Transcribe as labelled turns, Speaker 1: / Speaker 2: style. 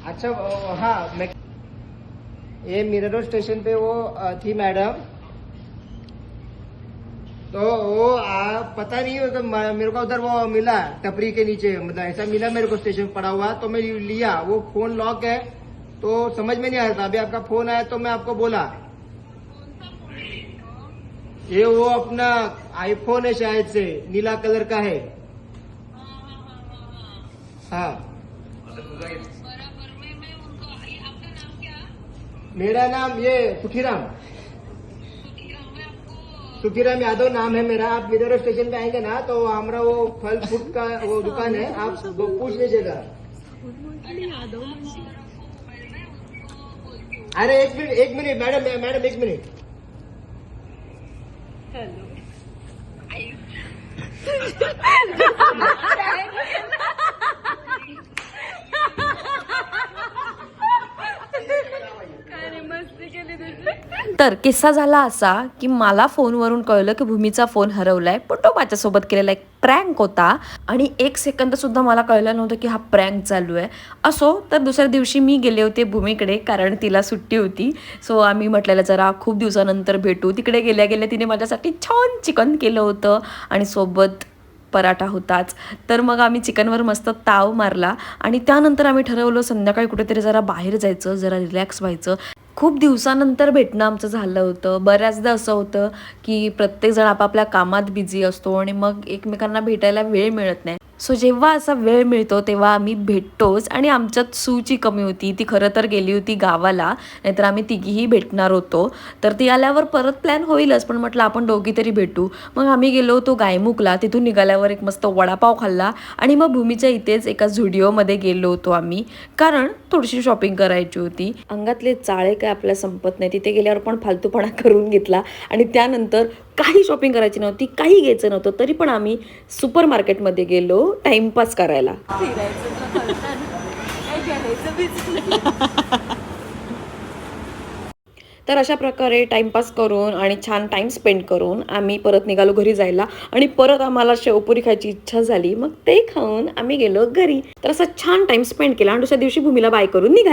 Speaker 1: अच्छा हाँ मैं ये मीरा रोड स्टेशन पे वो थी मैडम, तो वो पता नहीं हो तो मेरे को उधर वो मिला टपरी के नीचे, मतलब ऐसा मिला मेरे को स्टेशन पड़ा हुआ, तो मैं लिया। वो फोन लॉक है तो समझ में नहीं आ रहा था। अभी आपका फोन आया तो मैं आपको बोला। ये वो अपना आईफोन है शायद से, नीला कलर का है। हाँ मेरा नाम ये सुखीराम सुखीराम यादव नाम है मेरा। आप मीरा स्टेशन पे आएंगे ना तो हमारा वो फल फ्रूट का वो दुकान है, आप पूछ लीजिएगा। अरे एक मिनट मैडम, मैडम एक मिनट।
Speaker 2: तर किस्सा झाला असा की मला फोनवरून कळलं की भूमीचा फोन हरवलाय, पण तो माझ्यासोबत केलेला एक प्रँक होता आणि 1 सेकंद सुद्धा मला कळलं नव्हतं की हा प्रँक चालू आहे। असो तर दुसऱ्या दिवशी मी गेले होते भूमीकडे, कारण तिला सुट्टी होती। सो आम्ही म्हटलेलं जरा खूप दिवसानंतर भेटू। तिकडे गेल्या गेल्या तिने माझ्यासाठी छान चिकन केलं होतं आणि सोबत पराठा होताच। तर मग आम्ही चिकनवर मस्त ताव मारला आणि त्यानंतर आम्ही ठरवलं संध्याकाळी कुठेतरी जरा बाहेर जायचं, जरा रिलॅक्स व्हायचं। खूप दिवसानंतर भेटणं आमचं झालं होतं। बऱ्याचदा असं होतं की प्रत्येकजण आपापल्या कामात बिझी असतो आणि मग एकमेकांना भेटायला वेळ मिळत नाही। सो जेव्हा असा वेळ मिळतो तेव्हा आम्ही भेटतोच। आणि आमच्यात सूची कमी होती, ती खरं तर गेली होती गावाला, नाहीतर आम्ही तिघीही भेटणार होतो। तर ती आल्यावर परत प्लॅन होईलच, पण म्हटलं आपण दोघी तरी भेटू। मग आम्ही गेलो होतो गायमुखला, तिथून निघाल्यावर एक मस्त वडापाव खाल्ला आणि मग भूमीच्या इथेच एका झुडिओमध्ये गेलो होतो आम्ही, कारण थोडीशी शॉपिंग करायची होती। अंगातले चाळे काय आपल्याला संपत नाही, तिथे गेल्यावर पण फालतूपणा करून घेतला आणि त्यानंतर काही शॉपिंग करायची नव्हती, काही घ्यायचं नव्हतं, तरी पण आम्ही सुपर मार्केटमध्ये गेलो टाइमपास करायला। तर अशा प्रकारे टाइमपास करून आणि छान टाइम स्पेंड करून आम्ही परत निघालो घरी जायला आणि परत आम्हाला शेवपुरी खायची इच्छा झाली। मग ते खाऊन आम्ही गेलो घरी। तर असं छान टाइम स्पेंड केला आणि दुसऱ्या दिवशी भूमीला बाय करून निघालो।